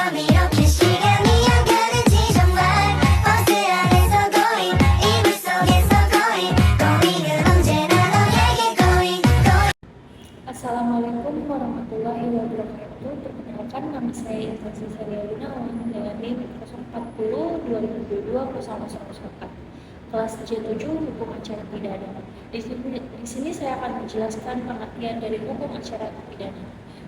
밤 이렇게 시간이 안 가는지 정말 버스 안에서 going 이불 속에서 going 은 언제나 너에게 going. Assalamualaikum warahmatullahi wabarakatuh. Perkenalkan, nama saya Intansi Sarialina dengan NIM 040-2022-0104 kelas C7 Hukum Acara Pidana. Di sini saya akan menjelaskan pengertian dari hukum acara pidana.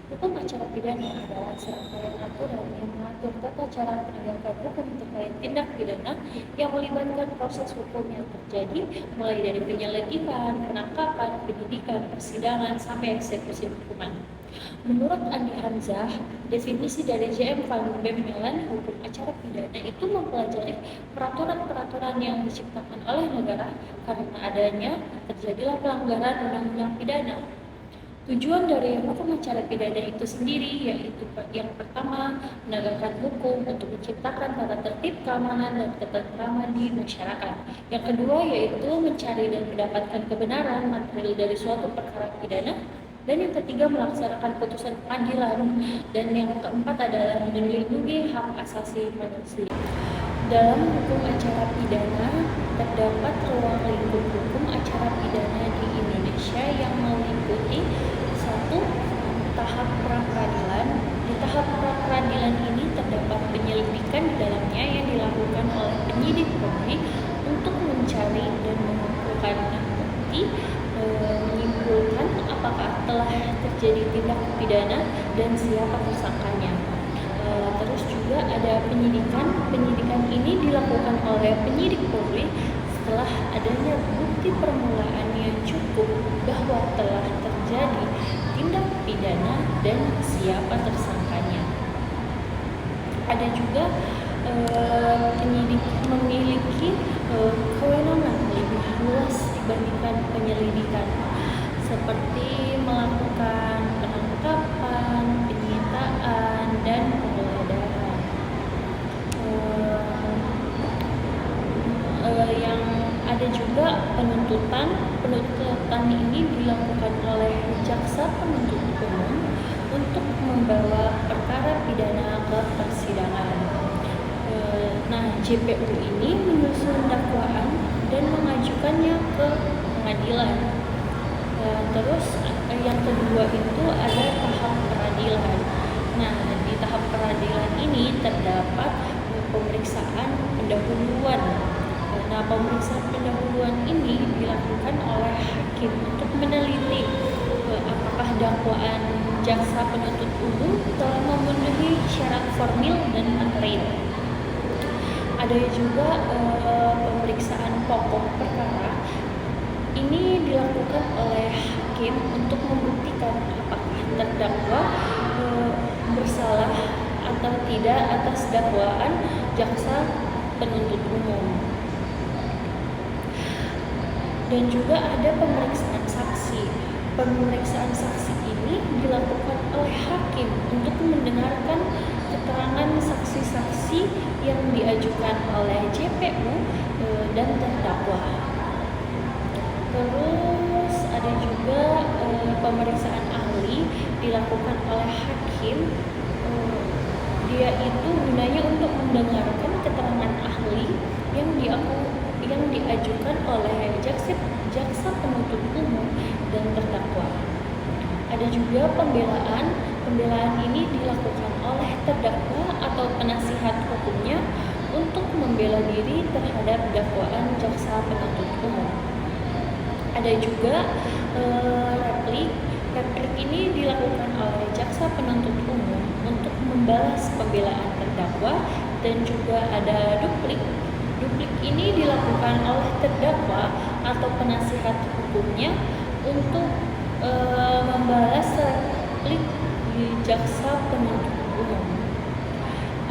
Hukum acara pidana adalah serangkaian aturan yang mengatur tata cara penegakan hukum terkait tindak pidana yang melibatkan proses hukum yang terjadi mulai dari penyelidikan, penangkapan, penyidikan, persidangan, sampai eksekusi hukuman. Menurut Andi Hamzah, definisi dari J.M. Van Bemmelen, hukum acara pidana itu mempelajari peraturan-peraturan yang diciptakan oleh negara karena adanya terjadilah pelanggaran undang-undang pidana. Tujuan dari hukum acara pidana itu sendiri yaitu yang pertama, menegakkan hukum untuk menciptakan tata tertib, keamanan, dan ketentraman di masyarakat. Yang kedua yaitu mencari dan mendapatkan kebenaran material dari suatu perkara pidana. Dan yang ketiga, melaksanakan putusan pengadilan. Dan yang keempat adalah melindungi hak asasi manusia. Dalam hukum acara pidana terdapat ruang lingkup hukum acara pidana di Indonesia yang meliputi 1. Tahap pra-peradilan. Di tahap pra-peradilan ini terdapat penyelidikan di dalamnya yang dilakukan oleh penyidik Polri untuk mencari dan mengumpulkan bukti, menyimpulkan apakah telah terjadi tindak pidana dan siapa tersangkanya. Terus juga ada penyidikan. Penyidikan ini dilakukan oleh penyidik Polri setelah adanya bukti permulaan yang cukup bahwa telah terjadi tindak pidana dan siapa tersangkanya. Ada juga penyidik memiliki kewenangan lebih luas dibandingkan penyelidikan, seperti melakukan penangkapan, penyitaan, dan penggeledahan. Yang ada juga penuntutan. Penuntutan ini dilakukan oleh jaksa penuntut umum untuk membawa perkara pidana ke persidangan. JPU ini menyusun dakwaan dan mengajukannya ke pengadilan. Terus yang kedua itu ada tahap peradilan. Di tahap peradilan ini terdapat pemeriksaan pendahuluan. Pemeriksaan pendahuluan ini dilakukan oleh hakim untuk meneliti apakah dakwaan jaksa penuntut umum telah memenuhi syarat formil dan material. Ada juga pemeriksaan pokok perkara. Ini dilakukan oleh hakim untuk membuktikan apakah terdakwa bersalah atau tidak atas dakwaan jaksa penuntut umum. Dan juga ada pemeriksaan saksi. Pemeriksaan saksi ini dilakukan oleh hakim untuk mendengarkan keterangan saksi-saksi yang diajukan oleh JPU dan terdakwa. Terus ada juga pemeriksaan ahli dilakukan oleh hakim. Dia itu gunanya untuk mendengarkan keterangan ahli yang diajukan oleh jaksa penuntut umum dan terdakwa. Ada juga pembelaan. Pembelaan ini dilakukan oleh terdakwa atau penasihat hukumnya untuk membela diri terhadap dakwaan jaksa penuntut umum. Ada juga replik. Replik ini dilakukan oleh jaksa penuntut umum untuk membalas pembelaan terdakwa. Dan juga ada duplik. Duplik ini dilakukan oleh terdakwa atau penasihat hukumnya untuk membalas replik di jaksa penuntut umum.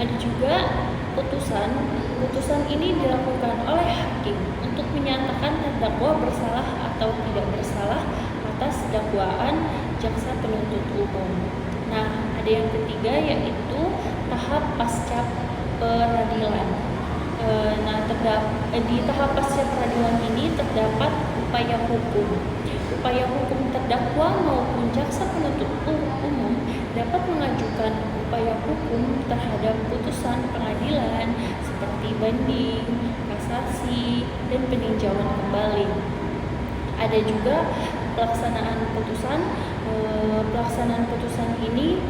Ada juga putusan. Putusan ini dilakukan oleh hakim untuk menyatakan terdakwa bersalah atau tidak bersalah atas dakwaan jaksa penuntut umum. Ada yang ketiga yaitu tahap pasca peradilan. Di tahap pasca peradilan ini terdapat upaya hukum. Upaya hukum terdakwa maupun jaksa penuntut umum dapat mengajukan upaya hukum terhadap putusan pengadilan seperti banding, kasasi, dan peninjauan kembali. Ada juga pelaksanaan putusan. Pelaksanaan putusan ini,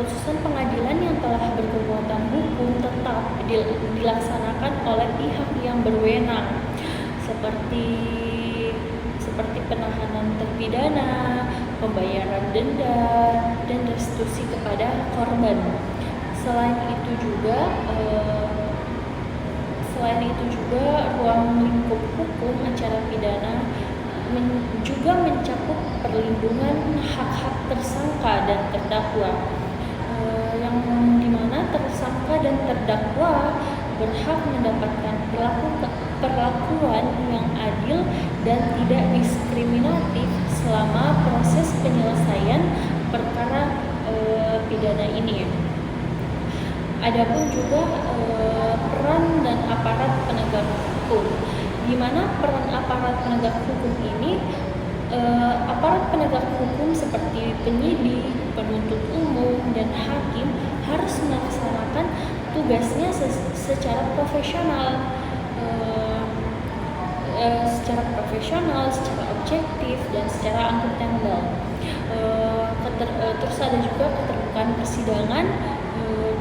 putusan pengadilan yang telah berkekuatan hukum tetap dilaksanakan oleh pihak yang berwenang, seperti penahanan terpidana, pembayaran denda, dan restitusi kepada korban. Selain itu juga ruang lingkup hukum acara pidana juga mencakup perlindungan hak-hak tersangka dan terdakwa, yang dimana tersangka dan terdakwa berhak mendapatkan perlakuan yang adil dan tidak diskriminatif selama proses penyelesaian perkara pidana ini. Adapun juga peran dan aparat penegak hukum, di mana peran aparat penegak hukum ini, aparat penegak hukum seperti penyidik, penuntut umum, dan hakim harus melaksanakan tugasnya secara profesional, secara objektif, dan secara akuntabel. Terus ada juga keterbukaan persidangan.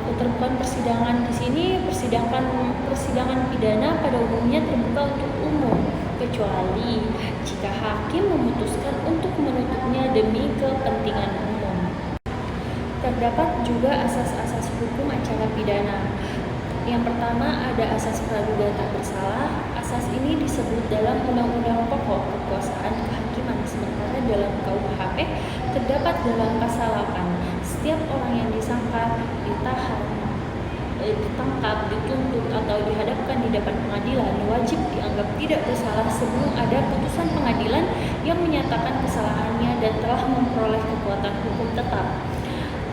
Keterbukaan persidangan di sini, persidangan pidana pada umumnya terbuka untuk umum, kecuali jika hakim memutuskan untuk menutupnya demi kepentingan umum. Terdapat juga asas-asas hukum acara pidana. Yang pertama ada asas praduga tak bersalah. Asas ini disebut dalam Undang-Undang Pokok Kekuasaan Kehakiman, sementara dalam KUHP terdapat dalam pasal 8. Setiap orang yang disangka, ditangkap, dituntut, atau dihadapkan di depan pengadilan wajib dianggap tidak bersalah sebelum ada putusan pengadilan yang menyatakan kesalahannya dan telah memperoleh kekuatan hukum tetap.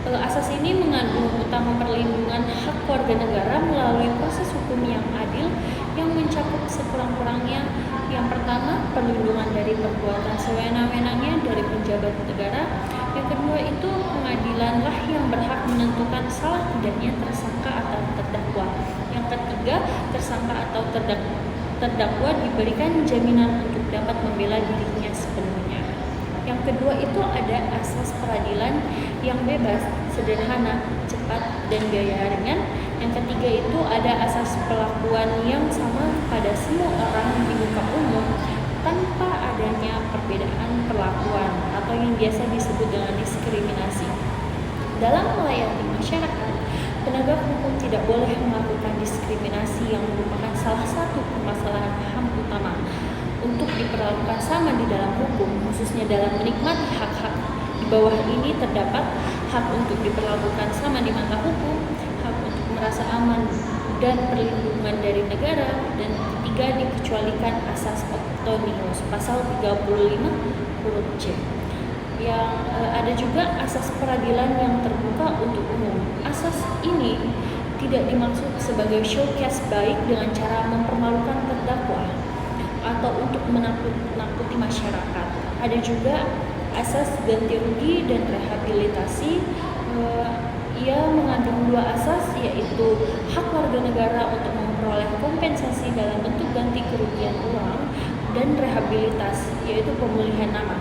Asas ini mengandung utama perlindungan hak warga negara melalui proses hukum yang adil yang mencakup sekurang-kurangnya. Yang pertama, perlindungan dari perbuatan sewenang-wenangnya dari pejabat negara. Yang kedua itu pengadilanlah yang berhak menentukan salah tidaknya tersangka atau terdakwa. Yang ketiga, tersangka atau terdakwa diberikan jaminan untuk dapat membela dirinya sepenuhnya. Yang kedua itu ada asas peradilan yang bebas, sederhana, cepat, dan biaya ringan. Yang ketiga itu ada asas perlakuan yang sama pada semua orang di muka umum tanpa adanya perbedaan perlakuan atau yang biasa disebut dengan diskriminasi. Dalam melayani masyarakat, penegak hukum tidak boleh melakukan diskriminasi yang merupakan salah satu permasalahan HAM utama. Untuk diperlakukan sama di dalam hukum, khususnya dalam menikmati hak-hak. Di bawah ini terdapat hak untuk diperlakukan sama di mata hukum, hak untuk merasa aman dan perlindungan dari negara, dan ketiga dikecualikan asas otonomius pasal 35 huruf C. Yang ada juga asas peradilan yang terbuka untuk umum. Asas ini tidak dimaksud sebagai showcase baik dengan cara mempermalukan terdakwa atau untuk menakut-nakuti masyarakat. Ada juga asas ganti rugi dan rehabilitasi. Ia mengandung dua asas, yaitu hak warga negara untuk memperoleh kompensasi dalam bentuk ganti kerugian uang dan rehabilitasi, yaitu pemulihan nama.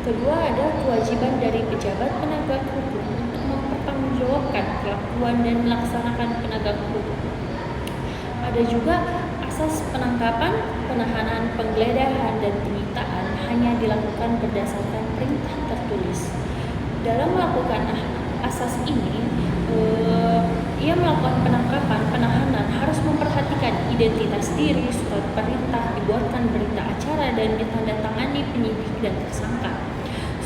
Kedua, ada kewajiban dari pejabat penegak hukum untuk mempertanggungjawabkan kelakuan dan melaksanakan penegak hukum. Ada juga asas penangkapan, penahanan, penggeledahan, dan penyitaan hanya dilakukan berdasarkan perintah tertulis. Dalam melakukan asas ini, ia melakukan penangkapan, penahanan harus memperhatikan identitas diri, surat perintah, dibuatkan berita acara, dan ditandatangani penyidik dan tersangka.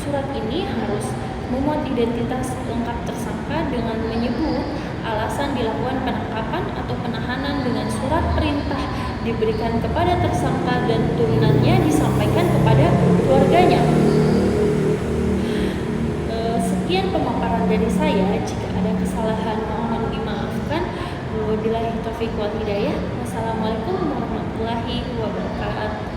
Surat ini harus memuat identitas lengkap tersangka dengan menyebut alasan dilakukan penangkapan atau penahanan dengan surat perintah diberikan kepada tersangka dan turunannya disampaikan kepada keluarganya. Sekian pemaparan dari saya. Jika ada kesalahan mohon dimaafkan. Wabillahi taufiq wal hidayah. Wassalamualaikum warahmatullahi wabarakatuh.